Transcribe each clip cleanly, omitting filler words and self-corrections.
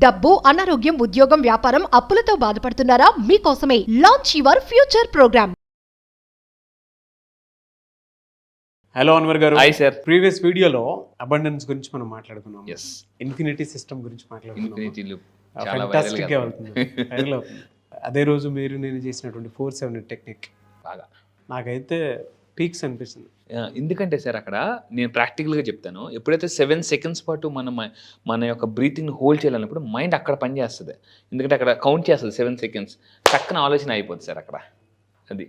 డబ్బు, అనారోగ్యం, ఉద్యోగం, వ్యాపారం, అప్పులతో బాధపడుతున్నారా? మీకోసమే launch your future program. Hello Anwar garu. Hi sir. Previous వీడియోలో అబండెన్స్ గురించి మనం మాట్లాడుకున్నాం. ఎస్, ఇన్ఫినిటీ సిస్టమ్ గురించి మాట్లాడుకున్నాం. ఇన్ఫినిటీలు ఫెంటాస్టిక్ గా అవుతుంది, వైరల్ అవుతుంది. అదే రోజు మీరు నేను చేసినటువంటి 4-7 టెక్నిక్ బాగా నాకైతే పీక్స్ అనిపిస్తుంది. ఎందుకంటే సార్ అక్కడ నేను ప్రాక్టికల్గా చెప్తాను, ఎప్పుడైతే 7 seconds పాటు మన యొక్క బ్రీతింగ్ని హోల్డ్ చేయాలన్నప్పుడు మైండ్ అక్కడ పనిచేస్తుంది. ఎందుకంటే అక్కడ కౌంట్ చేస్తుంది 7 seconds, చక్కన ఆలోచన అయిపోతుంది సార్ అక్కడ. అది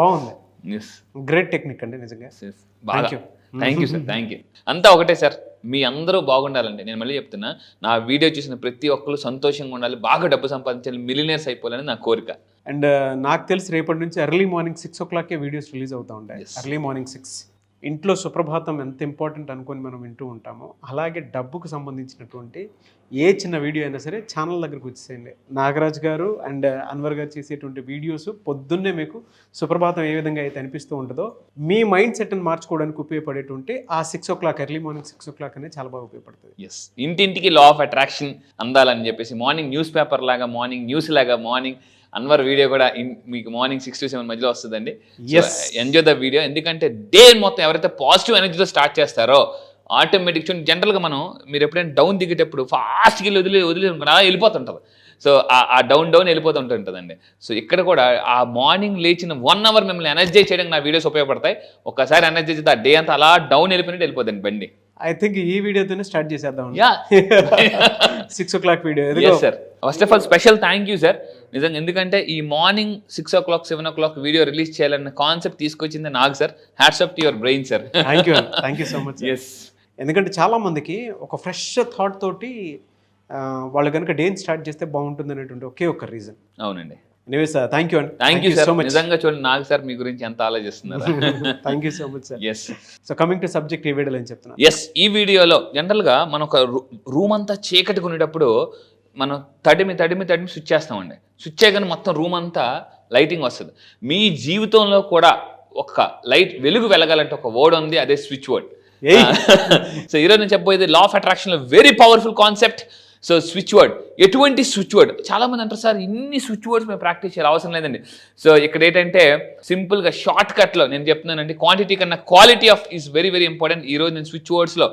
బాగుంది. ఎస్, గ్రేట్ టెక్నిక్ అండి నిజంగా. బాగా thank you sir, thank you. అంతా ఒకటే సార్, మీ అందరూ బాగుండాలండి. నేను మళ్ళీ చెప్తున్నా, నా వీడియో చూసిన ప్రతి ఒక్కరు సంతోషంగా ఉండాలి, బాగా డబ్బు సంపాదించాలి, మిలియనర్స్ అయిపోవాలని నా కోరిక. అండ్ నాకు తెలిసి రేపటి నుంచి early morning 6 o'clock videos release అవుతూ ఉంటాయి. ఎర్లీ మార్నింగ్ 6 ఇంట్లో సుప్రభాతం ఎంత ఇంపార్టెంట్ అనుకొని మనం వింటూ ఉంటామో, అలాగే డబ్బుకు సంబంధించినటువంటి ఏ చిన్న వీడియో అయినా సరే ఛానల్ దగ్గరకు వచ్చేసేయండి. నాగరాజ్ గారు అండ్ అన్వర్ గారు చేసేటువంటి వీడియోస్ పొద్దున్నే మీకు సుప్రభాతం ఏ విధంగా అయితే అనిపిస్తూ ఉంటుందో, మీ మైండ్ సెట్ని మార్చుకోవడానికి ఉపయోగపడేటువంటి ఆ 6 o'clock ఎర్లీ మార్నింగ్ 6 o'clock అనేది చాలా బాగా ఉపయోగపడుతుంది. ఎస్, ఇంటింటికి లా ఆఫ్ అట్రాక్షన్ అందాలని చెప్పేసి మార్నింగ్ న్యూస్ పేపర్ లాగా, మార్నింగ్ న్యూస్ లాగా, మార్నింగ్ అన్వర్ వీడియో కూడా మీకు మార్నింగ్ 6 to 7 మధ్యలో వస్తుందండి. Enjoy the video. ఎందుకంటే డే మొత్తం ఎవరైతే పాజిటివ్ ఎనర్జీతో స్టార్ట్ చేస్తారో ఆటోమేటిక్ చూడండి, జనరల్గా మీరు ఎప్పుడైనా డౌన్ దిగేటప్పుడు ఫాస్ట్గా వదిలి అలా వెళ్ళిపోతుంటుంది. సో ఆ డౌన్ వెళ్ళిపోతుంటుంటుందండి. సో ఇక్కడ కూడా ఆ మార్నింగ్ లేచిన 1 hour మిమ్మల్ని ఎనర్జైజ్ చేయడానికి నా వీడియోస్ ఉపయోగపడతాయి. ఒకసారి ఎనర్జైజ్ అయితే ఆ డే అంతా అలా డౌన్ వెళ్ళిపోయినట్టు వెళ్ళిపోతుంది బండి. ఐ థింక్ ఈ వీడియోతోనే స్టార్ట్ చేసేద్దాం. 6 o'clock video. Sir, first of all special thank you sir నిజంగా. ఎందుకంటే ఈ morning 6 o'clock 7 o'clock video release చేయాలన్న కాన్సెప్ట్ తీసుకొచ్చింది నాకు sir. Hats off to your brain sir. Thank you so much. Yes, ఎందుకంటే చాలా మందికి ఒక ఫ్రెష్ థాట్ తోటి వాళ్ళు కనుక డేని స్టార్ట్ చేస్తే బాగుంటుంది అనేటువంటి ఒకే ఒక రీజన్. అవునండి. ఎనీవేస్ థ్యాంక్ యూ అండి. Thank you so much. నిజంగా చూడండి, నాకు సార్ మీ గురించి ఎంత ఆలోచిస్తున్నారు. Thank you so much sir. Yes, so coming to subject, ఈ వీడియోలో ఏం చెప్తున్నా. ఎస్, ఈ వీడియోలో జనరల్గా మనం ఒక రూమ్ అంతా చీకటిగా ఉండేటప్పుడు మనం తడిమి స్విచ్ చేస్తామండి. స్విచ్ చేయగానే మొత్తం రూమ్ అంతా లైటింగ్ వస్తుంది. మీ జీవితంలో కూడా ఒక లైట్ వెలుగు వెలగాలంటే ఒక వర్డ్ ఉంది, అదే స్విచ్ వర్డ్. సో ఈరోజు నేను చెప్పబోయేది లా ఆఫ్ అట్రాక్షన్లో very powerful concept. So switch word. ఎటువంటి స్విచ్ వర్డ్? చాలామంది అంటారు సార్ ఇన్ని స్విచ్ వర్డ్స్ మేము ప్రాక్టీస్ చేయాలి, అవసరం లేదండి. సో ఇక్కడ ఏంటంటే సింపుల్గా షార్ట్ కట్లో నేను చెప్తున్నానండి, క్వాంటిటీ కన్నా quality of is very very important. ఈరోజు నేను స్విచ్ వర్డ్స్లో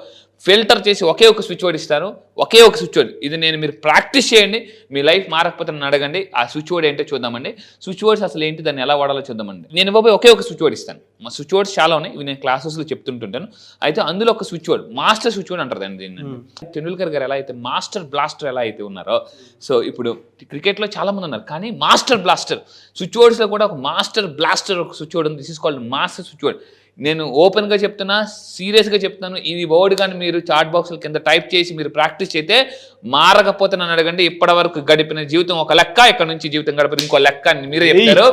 ఫిల్టర్ చేసి ఒకే ఒక స్విచ్ వర్డ్ ఇస్తాను, ఒకే ఒక స్విచ్ వర్డ్. ఇది మీరు ప్రాక్టీస్ చేయండి, మీ లైఫ్ మారకపోతే నన్ను అడగండి. ఆ స్విచ్ వర్డ్ ఏంటో చూద్దామండి. స్విచ్ వర్డ్స్ అసలు ఏంటి, దాన్ని ఎలా వాడాలో చూద్దామండి. నేను ఇవ్వబోయే ఒకే ఒక స్విచ్ వర్డ్ ఇస్తాను. మా స్విచ్ వర్డ్స్ చాలా ఉన్నాయి, ఇవి నేను క్లాసెస్లో చెప్తుంటాను. అయితే అందులో ఒక switch word, master switch word అంటారు దీన్ని. టెండూల్కర్ గారు ఎలా అయితే మాస్టర్ బ్లాస్టర్ ఎలా అయితే ఉన్నారో, సో ఇప్పుడు క్రికెట్లో చాలా మంది ఉన్నారు, కానీ మాస్టర్ బ్లాస్టర్ స్విచ్ వర్డ్స్లో కూడా ఒక మాస్టర్ బ్లాస్టర్ ఒక స్విచ్ వర్డ్ ఉంది. This is called master switch word. నేను ఓపెన్గా చెప్తున్నా, సీరియస్గా చెప్తాను, ఈ వర్డ్ కానీ మీరు చాట్ బాక్స్ల కింద టైప్ చేసి మీరు ప్రాక్టీస్ చేస్తే మారకపోతే నన్ను అడగండి. ఇప్పటి వరకు గడిపిన జీవితం ఒక లెక్క, ఇక్కడ నుంచి జీవితం గడిపిన ఇంకో లెక్క అని మీరే చెప్తారు.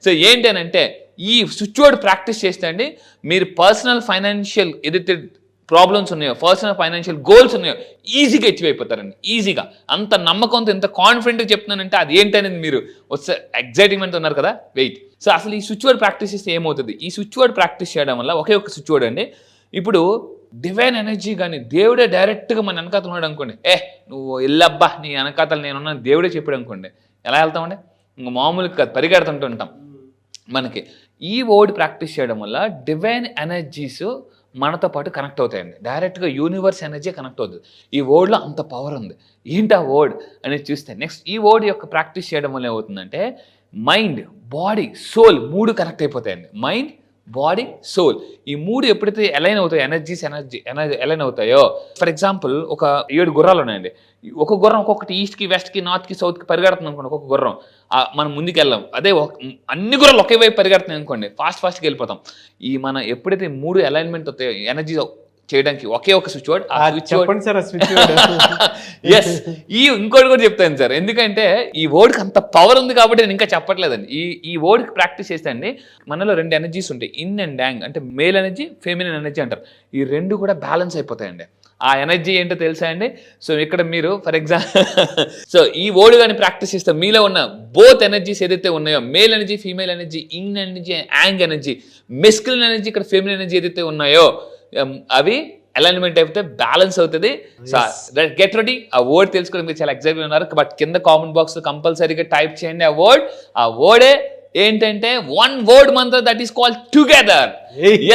సో ఏంటి అని అంటే, ఈ స్విచ్ వర్డ్ ప్రాక్టీస్ చేస్తే అండి మీరు పర్సనల్ ఫైనాన్షియల్ ఏదైతే ప్రాబ్లమ్స్ ఉన్నాయో, పర్సనల్ ఫైనాన్షియల్ గోల్స్ ఉన్నాయో ఈజీగా అచీవ్ అయిపోతారండి. ఈజీగా, అంత నమ్మకంతో, ఎంత కాన్ఫిడెంట్గా చెప్తున్నానంటే అది ఏంటనేది మీరు వస్తే ఎగ్జైటింగ్మెంట్ ఉన్నారు కదా, వెయిట్. సో అసలు ఈ స్విచ్ వర్డ్ ప్రాక్టీస్ చేస్తే ఏమవుతుంది? ఈ స్విచ్ వర్డ్ ప్రాక్టీస్ చేయడం వల్ల ఒకే ఒక స్విచ్ వర్డ్ అండి. ఇప్పుడు డివైన్ ఎనర్జీ కానీ దేవుడే డైరెక్ట్గా మన వెనకాతలు ఉన్నాడు అనుకోండి, నువ్వు వెళ్ళబ్బా నీ వెనకాతలు నేనున్నా దేవుడే చెప్పాడు అనుకోండి, ఎలా వెళ్తామండి? ఇంకా మామూలుగా కాదు, పరిగెడుతుంటుంటాం. మనకి ఈ వర్డ్ ప్రాక్టీస్ చేయడం వల్ల డివైన్ ఎనర్జీస్ మనతో పాటు కనెక్ట్ అవుతాయండి. డైరెక్ట్గా యూనివర్స్ ఎనర్జీ కనెక్ట్ అవుతుంది. ఈ వర్డ్లో అంత పవర్ ఉంది. ఏంటి ఆ వర్డ్ అనేది చూస్తే, నెక్స్ట్ ఈ వర్డ్ యొక్క ప్రాక్టీస్ చేయడం వల్ల ఏమవుతుందంటే మైండ్, బాడీ, సోల్ 3 కనెక్ట్ అయిపోతాయండి. మైండ్, బాడీ, సోల్ ఈ 3 ఎప్పుడైతే అలైన్ అవుతాయో, ఎనర్జీ అలైన్ అవుతాయో, ఫర్ ఎగ్జాంపుల్ ఒక 7 గుర్రాలు ఉన్నాయండి. ఒక గుర్రం ఒక్కొక్కటి ఈస్ట్కి, వెస్ట్కి, నార్త్కి, సౌత్కి పరిగెడుతుంది అనుకోండి. ఒక్కొక్క గుర్రం మనం ముందుకు వెళ్ళాం. అదే అన్ని గుర్రాలు ఒకే వైపు పరిగెడుతున్నాయి అనుకోండి, ఫాస్ట్గా వెళ్ళిపోతాం. మన ఎప్పుడైతే 3 అలైన్మెంట్ అవుతాయో ఎనర్జీ చేయడానికి ఒకే ఒక స్విచ్ వర్డ్. ఎస్, ఇంకోటి కూడా చెప్తాను సార్, ఎందుకంటే ఈ వర్డ్కి అంత పవర్ ఉంది కాబట్టి నేను ఇంకా చెప్పట్లేదండి. ఈ వర్డ్కి ప్రాక్టీస్ చేస్తే అండి మనలో 2 ఎనర్జీస్ ఉంటాయి, ఇన్ అండ్ యాంగ్, అంటే మేల్ ఎనర్జీ, ఫెమినిన్ ఎనర్జీ అంటారు. ఈ 2 కూడా బ్యాలెన్స్ అయిపోతాయండి. ఆ ఎనర్జీ ఏంటో తెలుసా అండి? సో ఇక్కడ మీరు ఫర్ ఎగ్జాంపుల్ సో ఈ వర్డ్ కానీ ప్రాక్టీస్ చేస్తే మీలో ఉన్న బోత్ ఎనర్జీస్ ఏదైతే ఉన్నాయో, male energy, female energy, yin energy, yang energy, masculine energy, ఇక్కడ ఫెమినిన్ ఎనర్జీ ఏదైతే ఉన్నాయో అవి అలైన్మెంట్ అయిపోతే బ్యాలెన్స్ అవుతుంది. So get ready. ఆ వర్డ్ తెలుసుకుని మీరు చాలా ఎగ్జైట్గా ఉన్నారు, బట్ కింద కామెంట్ బాక్స్ లో కంపల్సరీగా టైప్ చేయండి ఆ వర్డే ఏంటంటే one word mantra that is called together.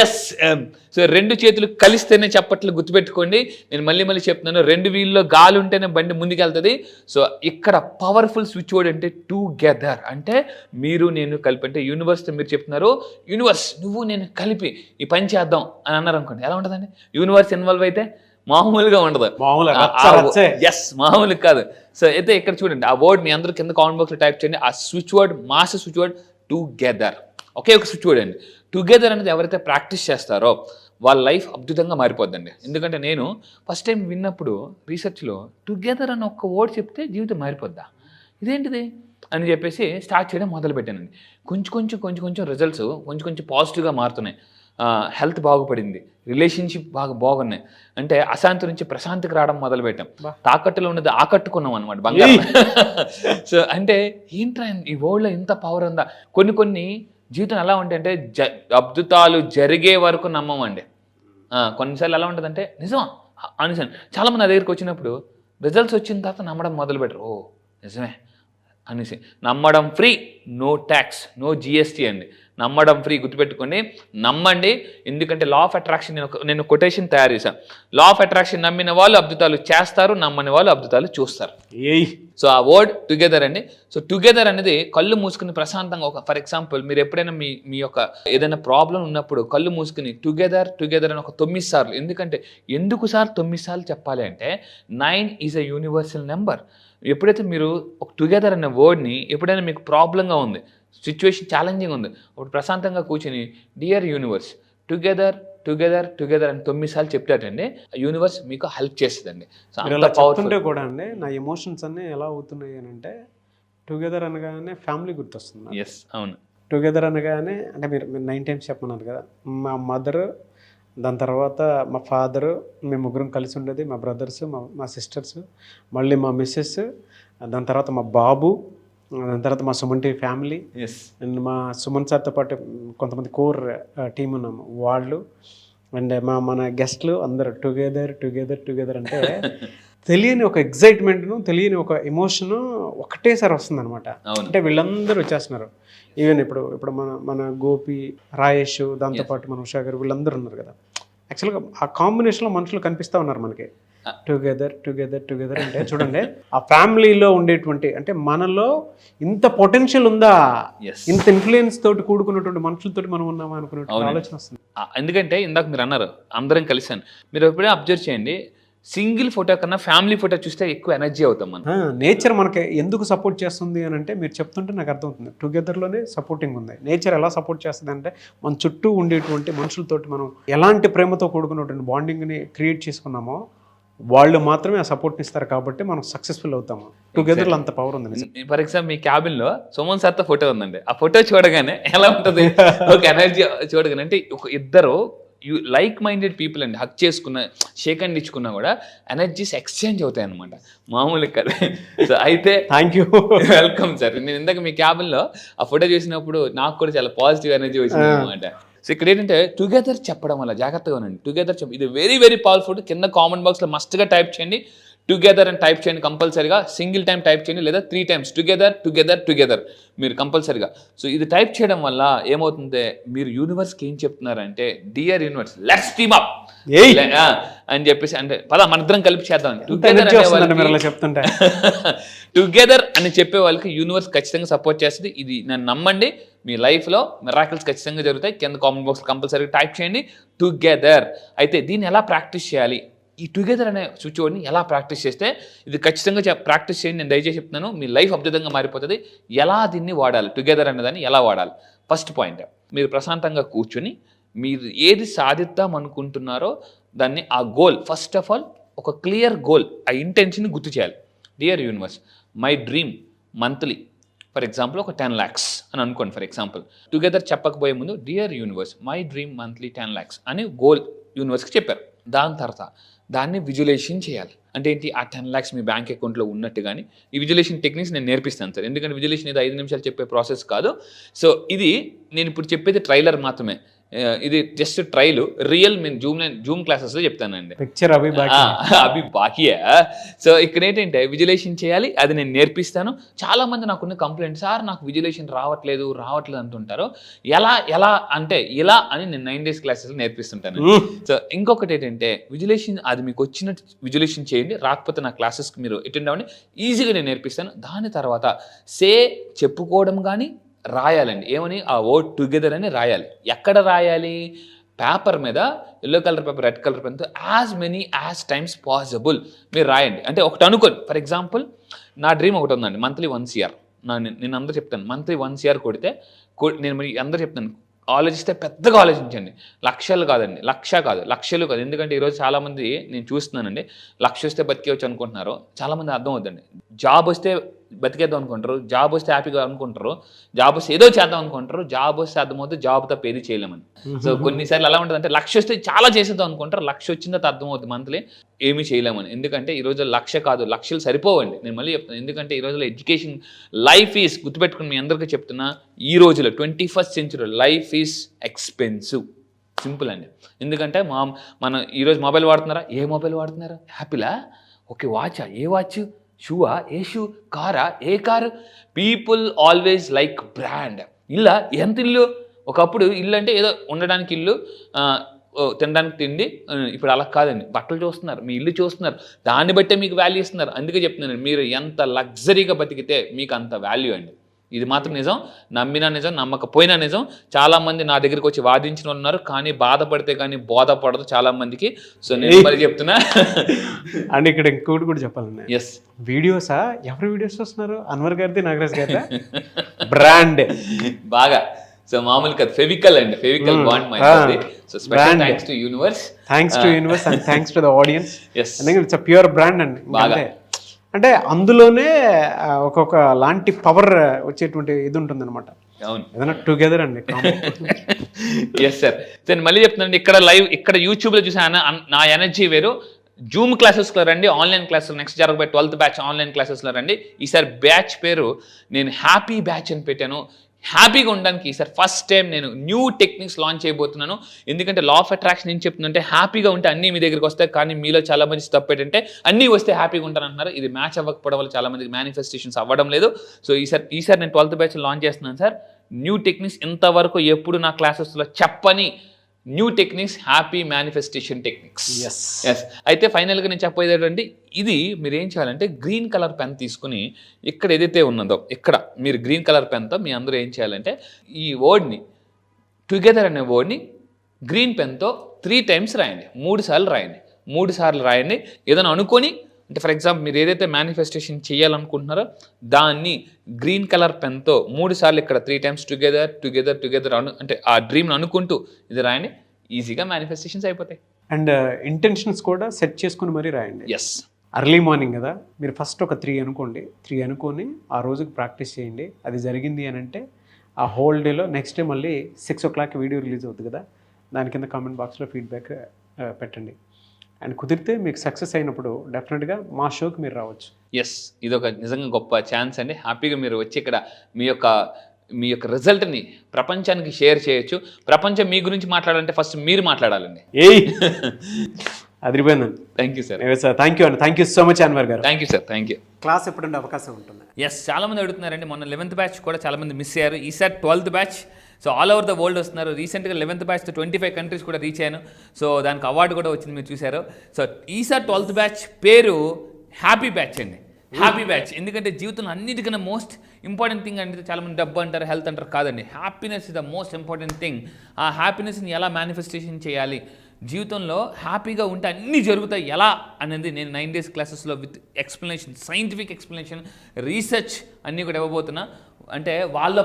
Yes. So రెండు చేతులు కలిస్తేనే చప్పట్లు, గుర్తుపెట్టుకోండి. నేను మళ్ళీ చెప్తున్నాను, రెండు వీల్లో గాలి ఉంటేనే బండి ముందుకెళ్తుంది. సో ఇక్కడ పవర్ఫుల్ స్విచ్ వర్డ్ అంటే టుగెదర్. అంటే మీరు నేను కలిపి, అంటే యూనివర్స్తో మీరు చెప్తున్నారు, యూనివర్స్ నువ్వు నేను కలిపి ఈ పని చేద్దాం అని అన్నారు అనుకోండి, ఎలా ఉంటుందండి? యూనివర్స్ ఇన్వాల్వ్ అయితే మామూలుగా ఉండదు. ఎస్, మామూలు కాదు. సో అయితే ఇక్కడ చూడండి, ఆ వర్డ్ మీ అందరూ కింద కామెంట్ బాక్స్లో టైప్ చేయండి. ఆ switch word, master switch word together. ఒకే ఒక స్విచ్ వర్డ్ అండి. టుగెదర్ అనేది ఎవరైతే ప్రాక్టీస్ చేస్తారో వాళ్ళ లైఫ్ అద్భుతంగా మారిపోద్దండి. ఎందుకంటే నేను ఫస్ట్ టైం విన్నప్పుడు రీసెర్చ్లో టుగెదర్ అని ఒక వర్డ్ చెప్తే జీవితం మారిపోద్దా, ఇదేంటిది అని చెప్పేసి స్టార్ట్ చేయడం మొదలుపెట్టానండి. కొంచెం రిజల్ట్స్ కొంచెం పాజిటివ్గా మారుతున్నాయి. హెల్త్ బాగుపడింది, రిలేషన్షిప్ బాగున్నాయి. అంటే అశాంతి నుంచి ప్రశాంతికి రావడం మొదలుపెట్టాం. తాకట్టులో ఉన్నది ఆకట్టుకున్నాం అనమాట, బంగారం. సో అంటే ఏంట్రా ఈ వరల్డ్లో ఇంత పవర్ ఉందా? కొన్ని జీవితం ఎలా ఉంటాయంటే అద్భుతాలు జరిగే వరకు నమ్మమండి. కొన్నిసార్లు ఎలా ఉంటుందంటే నిజమా అనేసాను. చాలామంది నా దగ్గరికి వచ్చినప్పుడు రిజల్ట్స్ వచ్చిన తర్వాత నమ్మడం మొదలుపెట్టరు. ఓ నిజమే అనేసి. నమ్మడం free, no tax, no GST అండి. నమ్మడం ఫ్రీ, గుర్తుపెట్టుకోండి. నమ్మండి. ఎందుకంటే లా ఆఫ్ అట్రాక్షన్ నేను కొటేషన్ తయారు చేశాను. లా ఆఫ్ అట్రాక్షన్ నమ్మిన వాళ్ళు అద్భుతాలు చేస్తారు, నమ్మని వాళ్ళు అద్భుతాలు చూస్తారు. సో ఆ వర్డ్ టుగెదర్ అండి. సో టుగెదర్ అనేది కళ్ళు మూసుకుని ప్రశాంతంగా, ఒక ఫర్ ఎగ్జాంపుల్ మీరు ఎప్పుడైనా మీ యొక్క ఏదైనా ప్రాబ్లం ఉన్నప్పుడు కళ్ళు మూసుకుని టుగెదర్ అని ఒక 9 సార్లు. ఎందుకు సార్ 9 సార్లు చెప్పాలి అంటే 9 ఈజ్ అ యూనివర్సల్ నెంబర్. ఎప్పుడైతే మీరు ఒక టుగెదర్ అనే వర్డ్ని, ఎప్పుడైనా మీకు ప్రాబ్లంగా ఉంది, సిచ్యువేషన్ ఛాలెంజింగ్ ఉంది, అప్పుడు ప్రశాంతంగా కూర్చొని డియర్ యూనివర్స్ టుగెదర్ అని 9 సార్లు చెప్తారండి, యూనివర్స్ మీకు హెల్ప్ చేస్తుందండి. సో అలా చెప్తుంటే కూడా అండి నా ఎమోషన్స్ అన్నీ ఎలా అవుతున్నాయి అని అంటే, టుగెదర్ అనగానే ఫ్యామిలీ గుర్తొస్తుంది. ఎస్, అవును. టుగెదర్ అనగానే అంటే మీరు 9 టైమ్స్ చెప్పమన్నారు కదా, మా మదర్, దాని తర్వాత మా ఫాదరు, మేము ముగ్గురం కలిసి ఉండేది, మా బ్రదర్స్, మా సిస్టర్స్, మళ్ళీ మా మిస్సెస్, దాని తర్వాత మా బాబు, దాని తర్వాత మా సుమన్ టీవీ ఫ్యామిలీ, అండ్ మా సుమన్ సార్తో పాటు కొంతమంది కోర్ టీం ఉన్నాము వాళ్ళు, అండ్ మన గెస్ట్లు అందరూ టుగెదర్ అంటే తెలియని ఒక ఎగ్జైట్మెంట్ను, తెలియని ఒక ఎమోషను ఒకటేసారి వస్తుంది అనమాట. అంటే వీళ్ళందరూ వచ్చేస్తున్నారు. ఈవెన్ ఇప్పుడు మన గోపి, రాయేష్, దాంతోపాటు మన ఉషా గారు, వీళ్ళందరూ ఉన్నారు కదా. యాక్చువల్గా ఆ కాంబినేషన్లో మనుషులు కనిపిస్తూ ఉన్నారు మనకి. టుగెదర్ అంటే చూడండి, ఆ ఫ్యామిలీలో ఉండేటువంటి, అంటే మనలో ఇంత పొటెన్షియల్ ఉందా, ఇంత ఇన్ఫ్లుయెన్స్ తోటి కూడుకున్నటువంటి మనుషులతోటి మనం ఉన్నామా అనుకునే ఆలోచన వస్తుంది. ఎందుకంటే ఇందాక మీరు అన్నారు అందరం కలిసాను, మీరు ఎప్పుడైనా అబ్జర్వ్ చేయండి, సింగిల్ ఫోటో కన్నా ఫ్యామిలీ ఫోటో చూస్తే ఎక్కువ ఎనర్జీ అవుతాం మనం. నేచర్ మనకి ఎందుకు సపోర్ట్ చేస్తుంది అని అంటే, మీరు చెప్తుంటే నాకు అర్థమవుతుంది, టుగెదర్లోనే సపోర్టింగ్ ఉంది. నేచర్ ఎలా సపోర్ట్ చేస్తుంది అంటే, మన చుట్టూ ఉండేటువంటి మనుషులతోటి మనం ఎలాంటి ప్రేమతో కూడుకున్నటువంటి బాండింగ్ని క్రియేట్ చేసుకున్నామో వాళ్ళు మాత్రమే ఆ సపోర్ట్ని ఇస్తారు, కాబట్టి మనం సక్సెస్ఫుల్ అవుతాము. టుగెదర్లో అంత పవర్ ఉంది. ఫర్ ఎగ్జాంపుల్ మీ క్యాబిన్లో సుమన్ సార్తో ఫోటో ఉందండి, ఆ ఫోటో చూడగానే ఎలా ఉంటుంది, ఒక ఎనర్జీ చూడగానే, అంటే ఒక ఇద్దరు లైక్ మైండెడ్ పీపుల్ అండి, హక్ చేసుకున్న, షేక్ హ్యాండ్ ఇచ్చుకున్నా కూడా ఎనర్జీస్ ఎక్స్చేంజ్ అవుతాయి అనమాట, మామూలుగా కదా. సో అయితే థ్యాంక్ యూ, వెల్కమ్ సార్. నేను ఇందాక మీ క్యాబిన్లో ఆ ఫోటో చూసినప్పుడు నాకు కూడా చాలా పాజిటివ్ ఎనర్జీ వచ్చింది అనమాట. సో ఇక్కడ ఏంటంటే టుగెదర్ చెప్పడం వల్ల జాగ్రత్తగా ఉండండి. టుగెదర్ ఇది వెరీ పవర్ఫుల్. కింద కామెంట్ బాక్స్లో మస్ట్గా టైప్ చేయండి, టుగెదర్ అని టైప్ చేయండి కంపల్సరీగా. సింగిల్ టైం టైప్ చేయండి, లేదా 3 టైమ్స్ టుగెదర్ మీరు కంపల్సరీగా. సో ఇది టైప్ చేయడం వల్ల ఏమవుతుందంటే, మీరు యూనివర్స్కి ఏం చెప్తున్నారంటే, dear universe let's team up అని చెప్పేసి, అంటే పద మన ఇద్దరం కలిపి చేద్దాం. టుగెదర్ అని చెప్పే వాళ్ళకి యూనివర్స్ ఖచ్చితంగా సపోర్ట్ చేస్తుంది. ఇది నన్ను నమ్మండి, మీ లైఫ్లో మిరాకిల్స్ ఖచ్చితంగా జరుగుతాయి. కింద కామెంట్ బాక్స్ కంపల్సరీగా టైప్ చేయండి టుగెదర్. అయితే దీన్ని ఎలా ప్రాక్టీస్ చేయాలి, ఈ టుగెదర్ అనే స్విచ్ వర్డ్ని ఎలా ప్రాక్టీస్ చేస్తే, ఇది ఖచ్చితంగా ప్రాక్టీస్ చేయండి. నేను దయచేసి చెప్తున్నాను, మీ లైఫ్ అద్భుతంగా మారిపోతుంది. ఎలా దీన్ని వాడాలి, టుగెదర్ అనే దాన్ని ఎలా వాడాలి? ఫస్ట్ పాయింట్, మీరు ప్రశాంతంగా కూర్చొని మీరు ఏది సాధిద్దాం అనుకుంటున్నారో దాన్ని, ఆ గోల్, ఫస్ట్ ఆఫ్ ఆల్ ఒక క్లియర్ గోల్, ఆ ఇంటెన్షన్ గుర్తు చేయాలి. Dear universe, my dream monthly, for example ఒక 10 lakhs అని అనుకోండి. ఫర్ ఎగ్జాంపుల్ టుగెదర్ చెప్పకపోయే ముందు dear universe my dream monthly 10 lakhs అని గోల్ యూనివర్స్కి చెప్పారు. దాని తర్వాత దాన్ని విజువలైజేషన్ చేయాలి. అంటే ఏంటి, ఆ 10 lakhs మీ బ్యాంక్ అకౌంట్లో ఉన్నట్టు. కానీ ఈ విజువలైజేషన్ టెక్నిక్స్ నేను నేర్పిస్తాను సార్, ఎందుకంటే విజువలైజేషన్ ఇది 5 నిమిషాలు చెప్పే ప్రాసెస్ కాదు. సో ఇది నేను ఇప్పుడు చెప్పేది ట్రైలర్ మాత్రమే. ఇది జస్ట్ ట్రైల్, రియల్ నేను జూమ్ క్లాసెస్లో చెప్తానండి. పిక్చర్ అవి అవి బాకీయా. సో ఇక్కడ ఏంటంటే విజువలైజేషన్ చేయాలి, అది నేను నేర్పిస్తాను. చాలామంది నాకున్న కంప్లైంట్, సార్ నాకు విజువలైజేషన్ రావట్లేదు అంటుంటారు. ఎలా అంటే ఇలా అని నేను 9 days క్లాసెస్లో నేర్పిస్తుంటాను. సో ఇంకొకటి ఏంటంటే విజువలైజేషన్, అది మీకు వచ్చినట్టు విజువలైజేషన్ చేయండి, రాకపోతే నా క్లాసెస్కి మీరు అటెండ్ అవ్వండి, ఈజీగా నేను నేర్పిస్తాను. దాని తర్వాత చెప్పుకోవడం కానీ రాయాలండి. ఏమని? ఆ వర్డ్ టుగెదర్ అని రాయాలి. ఎక్కడ రాయాలి? పేపర్ మీద, yellow colour paper, red colour పెన్తో as many as times possible మీరు రాయండి. అంటే ఒకటి అనుకోండి, ఫర్ ఎగ్జాంపుల్ నా డ్రీమ్ ఒకటి ఉందండి, మంత్లీ 1 CR. నేను అందరూ చెప్తాను, మంత్లీ 1 CR కొడితే నేను మరి అందరూ చెప్తాను, ఆలోచిస్తే పెద్దగా ఆలోచించండి. లక్షలు కాదండి, లక్షలు కాదు. ఎందుకంటే ఈరోజు చాలామంది నేను చూస్తున్నానండి, 1,00,000 వస్తే బతికేవచ్చు అనుకుంటున్నారు. చాలామంది అర్థం అవుతుందండి, జాబ్ వస్తే బతికేద్దాం అనుకుంటారు, జాబ్ వస్తే హ్యాపీగా అనుకుంటారు, జాబ్ వస్తే ఏదో చేద్దాం అనుకుంటారు, జాబ్ వస్తే అర్థమవుతుంది జాబ్ తప్ప ఏది చేయలేమని. సో కొన్నిసార్లు ఎలా ఉంటుంది అంటే 1,00,000 వస్తే చాలా చేసేద్దాం అనుకుంటారు, 1,00,000 వచ్చిన తర్వాత అర్థమవుతుంది మంత్లీ ఏమీ చేయలేమని. ఎందుకంటే ఈ రోజు 1,00,000 కాదు, లక్షలు సరిపోవండి. నేను మళ్ళీ చెప్తాను, ఎందుకంటే ఈ రోజులో ఎడ్యుకేషన్ లైఫ్ ఈజ్, గుర్తుపెట్టుకుని మీ అందరికీ చెప్తున్నా, ఈ రోజులో 21st century life is expensive. Simple అండి. ఎందుకంటే మన ఈరోజు మొబైల్ వాడుతున్నారా? ఏ మొబైల్ వాడుతున్నారు? యాపిలా? ఓకే. వాచా? ఏ వాచ్? షూవా? ఏ షూ? కారా? ఏ car? People always like brand. ఇల్లా? ఎంత ఇల్లు? ఒకప్పుడు ఇల్లు అంటే ఏదో ఉండడానికి ఇల్లు, తినడానికి తిండి. ఇప్పుడు అలా కాదండి, బట్టలు చూస్తున్నారు, మీ ఇల్లు చూస్తున్నారు, దాన్ని బట్టే మీకు వాల్యూ ఇస్తున్నారు. అందుకే చెప్తున్నాను, మీరు ఎంత లగ్జరీగా బతికితే మీకు అంత వాల్యూ అండి. ఇది మాత్రం నిజం, నమ్మినా నిజం, నమ్మకపోయినా నిజం. చాలామంది నా దగ్గరికి వచ్చి వాదించిన వాళ్ళు ఉన్నారు, కానీ బాధపడితే కానీ బోధపడదు చాలామందికి. సో నేను మరి చెప్తున్నా. అండ్ ఇక్కడ ఇంకోటి కూడా చెప్పాలండి. ఎస్, వీడియోసా? ఎవరి వీడియోస్ చూస్తున్నారు? అన్వర్ గారిది, నాగరాజ్ గారిది బ్రాండ్ బాగా. సో మామూలు కదా, ఫెవికల్ అండి, ఫెవికల్ బాండ్ మై. So special thanks to universe and thanks to the audience. Yes, it's a pure brand అండి. బాగా అంటే అందులోనే ఒక్కొక్క లాంటి పవర్ వచ్చేటువంటి ఇది ఉంటుంది అనమాట. అవును, ఏదైనా టుగెదర్ అండి. Yes sir. నేను మళ్ళీ చెప్తున్నాను, ఇక్కడ యూట్యూబ్లో చూసా నా ఎనర్జీ వేరు. జూమ్ క్లాసెస్లో రండి, ఆన్లైన్ క్లాసులు నెక్స్ట్ జరగబోయే 12th batch ఆన్లైన్ క్లాసెస్లో రండి. ఈసారి బ్యాచ్ పేరు నేను హ్యాపీ బ్యాచ్ అని పెట్టాను. హ్యాపీగా ఉండడానికి ఈసారి ఫస్ట్ టైం నేను న్యూ టెక్నిక్స్ లాంచ్ చేయబోతున్నాను. ఎందుకంటే లా ఆఫ్ అట్రాక్షన్ ఏం చెప్తుందంటే, హ్యాపీగా ఉంటే అన్నీ మీ దగ్గరికి వస్తాయి, కానీ మీలో చాలా మంది తప్పు ఏంటంటే అన్నీ వస్తే హ్యాపీగా ఉంటారు అంటున్నారు. ఇది మ్యాచ్ అవ్వకపోవడం వల్ల చాలా మందికి మేనిఫెస్టేషన్స్ అవ్వడం లేదు. సో ఈసారి నేను 12th batch లాంచ్ చేస్తున్నాను సార్. న్యూ టెక్నిక్స్, ఇంతవరకు ఎప్పుడు నా క్లాసెస్లో చెప్పని new techniques, happy manifestation techniques. Yes. అయితే ఫైనల్గా నేను చెప్పేది ఏంటంటే, ఇది మీరు ఏం చేయాలంటే గ్రీన్ కలర్ పెన్ తీసుకుని ఇక్కడ ఏదైతే ఉన్నదో ఇక్కడ మీరు గ్రీన్ కలర్ పెన్తో మీ అందరూ ఏం చేయాలంటే ఈ వర్డ్ని, టుగెదర్ అనే వర్డ్ని గ్రీన్ పెన్తో 3 times రాయండి, 3 సార్లు రాయండి. 3 సార్లు రాయండి. ఏదైనా అనుకొని, అంటే ఫర్ ఎగ్జాంపుల్ మీరు ఏదైతే మేనిఫెస్టేషన్ చేయాలనుకుంటున్నారో దాన్ని గ్రీన్ కలర్ పెన్తో 3 సార్లు ఇక్కడ 3 times టుగెదర్ అంటే ఆ డ్రీమ్ని అనుకుంటూ ఇది రాయండి. ఈజీగా మేనిఫెస్టేషన్స్ అయిపోతాయి. అండ్ ఇంటెన్షన్స్ కూడా సెట్ చేసుకుని మరీ రాయండి. ఎస్. అర్లీ మార్నింగ్ కదా, మీరు ఫస్ట్ ఒక 3 అనుకోండి. 3 అనుకొని ఆ రోజుకి ప్రాక్టీస్ చేయండి. అది జరిగింది అని అంటే ఆ హోల్ డేలో నెక్స్ట్ డే మళ్ళీ 6 o'clock వీడియో రిలీజ్ అవుతుంది కదా, దాని కింద కామెంట్ బాక్స్లో ఫీడ్బ్యాక్ పెట్టండి. అండ్ కుదిరితే మీకు సక్సెస్ అయినప్పుడు డెఫినెట్గా మా షోకి మీరు రావచ్చు. ఎస్, ఇది ఒక నిజంగా గొప్ప ఛాన్స్ అండి. హ్యాపీగా మీరు వచ్చి ఇక్కడ మీ యొక్క రిజల్ట్ని ప్రపంచానికి షేర్ చేయొచ్చు. ప్రపంచం మీ గురించి మాట్లాడాలంటే ఫస్ట్ మీరు మాట్లాడాలండి. అదిరిపోయిందండి. Thank you sir. Thank you అండి. Thank you so much Anwar garu. Thank you sir. Thank you. Class ఎప్పుడంటే అవకాశం ఉంటుంది? ఎస్, చాలామంది అడుగుతున్నారండి. మొన్న 11th batch కూడా చాలామంది మిస్ అయ్యారు. ఈసారి 12th batch. So all over the world వస్తున్నారు. రీసెంట్గా 11th batchతో 25 countries కూడా రీచ్ అయ్యాను. సో దానికి అవార్డు కూడా వచ్చింది, మీరు చూశారు. సో ఈసారి 12th batch పేరు హ్యాపీ బ్యాచ్ అండి. Happy batch. ఎందుకంటే జీవితంలో అన్నిటికన్నా మోస్ట్ ఇంపార్టెంట్ థింగ్ అంటే చాలామంది డబ్బు అంటారు, హెల్త్ అంటారు. కాదండి, happiness is the most important thing. ఆ హ్యాపీనెస్ని ఎలా మేనిఫెస్టేషన్ చేయాలి, జీవితంలో హ్యాపీగా ఉంటే అన్నీ జరుగుతాయి ఎలా అనేది నేను 9 days క్లాసెస్లో with explanation, scientific explanation, research అన్నీ కూడా ఇవ్వబోతున్నా. అంటే వాళ్ళ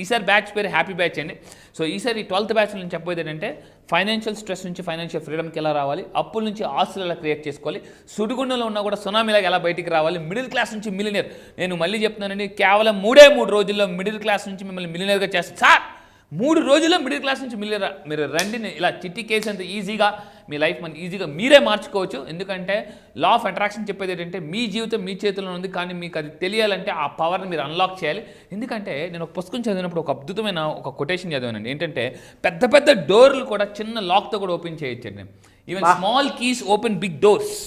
ఈసారి బ్యాచ్ పేరు హ్యాపీ బ్యాచ్ అండి. సో ఈసారి 12th batch నేను చెప్పబోయేది ఏంటంటే, ఫైనాన్షియల్ స్ట్రెస్ నుంచి ఫైనాన్షియల్ ఫ్రీడమ్కి ఎలా రావాలి, అప్పుల నుంచి ఆస్తులు ఎలా క్రియేట్ చేసుకోవాలి, సుడిగుండంలో ఉన్నా కూడా సునామీలాగా ఎలా బయటికి రావాలి, మిడిల్ క్లాస్ నుంచి మిలినియర్. నేను మళ్ళీ చెప్తున్నానండి, కేవలం 3 రోజుల్లో మిడిల్ క్లాస్ నుంచి మిమ్మల్ని మిలినియర్గా చేస్తాను సార్. 3 రోజుల్లో మిడిల్ క్లాస్ నుంచి మిలియర్. మీరు రండి, ఇలా చిట్టి కేసు అంత ఈజీగా మీ లైఫ్ మన ఈజీగా మీరే మార్చుకోవచ్చు. ఎందుకంటే లా ఆఫ్ అట్రాక్షన్ చెప్పేది ఏంటంటే మీ జీవితం మీ చేతిలో ఉంది, కానీ మీకు అది తెలియాలంటే ఆ పవర్ని మీరు అన్లాక్ చేయాలి. ఎందుకంటే నేను ఒక పుస్తకం చదివినప్పుడు ఒక అద్భుతమైన ఒక కొటేషన్ చదివానండి. ఏంటంటే పెద్ద పెద్ద డోర్లు కూడా చిన్న లాక్తో కూడా ఓపెన్ చేయొచ్చండి. Even small keys open big doors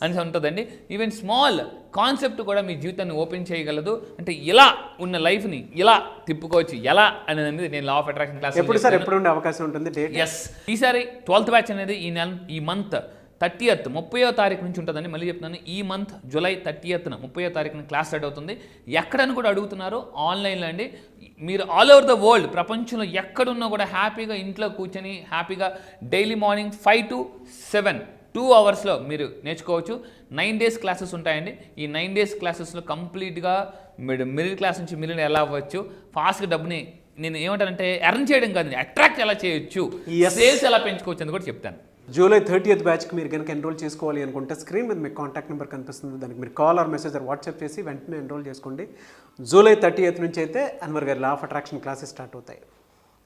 అని ఉంటుందండి. ఈవెన్ స్మాల్ కాన్సెప్ట్ కూడా మీ జీవితాన్ని ఓపెన్ చేయగలదు. అంటే ఇలా ఉన్న లైఫ్ని ఇలా తిప్పుకోవచ్చు ఎలా అనేది నేను లా ఆఫ్ అట్రాక్షన్ క్లాస్ ఎప్పుడు ఉండే అవకాశం ఉంటుంది. ఎస్, ఈసారి 12th బ్యాచ్ అనేది ఈ మంత్ 30th 30వ తారీఖు నుంచి ఉంటుందండి. మళ్ళీ చెప్తున్నాను, ఈ మంత్ జూలై 30th 30వ తారీఖున క్లాస్ స్టార్ట్ అవుతుంది. ఎక్కడని కూడా అడుగుతున్నారు, ఆన్లైన్లో అండి. మీరు ఆల్ ఓవర్ ద వరల్డ్, ప్రపంచంలో ఎక్కడున్నా కూడా హ్యాపీగా ఇంట్లో కూర్చొని హ్యాపీగా డైలీ మార్నింగ్ 5 to 7 2 అవర్స్లో మీరు నేర్చుకోవచ్చు. 9 days క్లాసెస్ ఉంటాయండి. ఈ 9 days క్లాసెస్లో కంప్లీట్గా మిడిల్ క్లాస్ నుంచి మిలియన్ ఎలా అవ్వచ్చు, ఫాస్ట్గా డబ్బుని నేను ఏమంటానంటే ఎర్న్ చేయడం కాదు, అట్రాక్ట్ ఎలా చేయొచ్చు, సేల్స్ ఎలా పెంచుకోవచ్చు అని కూడా చెప్తాను. జూలై 30th బ్యాచ్కి మీరు కనుక ఎన్రోల్ చేసుకోవాలి అనుకుంటే స్క్రీన్ మీద మీకు కాంటాక్ట్ నెంబర్ కనిపిస్తుంది. దానికి మీరు call or message or WhatsApp చేసి వెంటనే ఎన్రోల్ చేసుకోండి. జూలై 30th నుంచి అయితే అన్వర్ గారి law of attraction classes start అవుతాయి.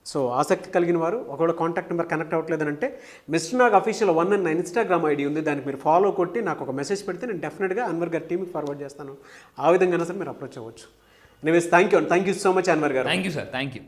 సో ఆసక్తి కలిగిన వారు ఒకవేళ కాంటాక్ట్ నెంబర్ కనెక్ట్ అవ్వట్లేదంటే మిస్టర్ నాగ్ అఫీషియల్ 1 అని నా ఇన్స్టాగ్రామ్ ఐడి ఉంది. దానికి మీరు ఫాలో కొట్టి నాకు ఒక మెసేజ్ పెడితే నేను డెఫినెట్గా అన్వర్ గారి టీమ్కి ఫార్వర్డ్ చేస్తాను. ఆ విధంగా సరే మీరు అప్రోచ్ అవ్వచ్చు. Anyways thank you so much Anwar garu. Thank you sir, thank you.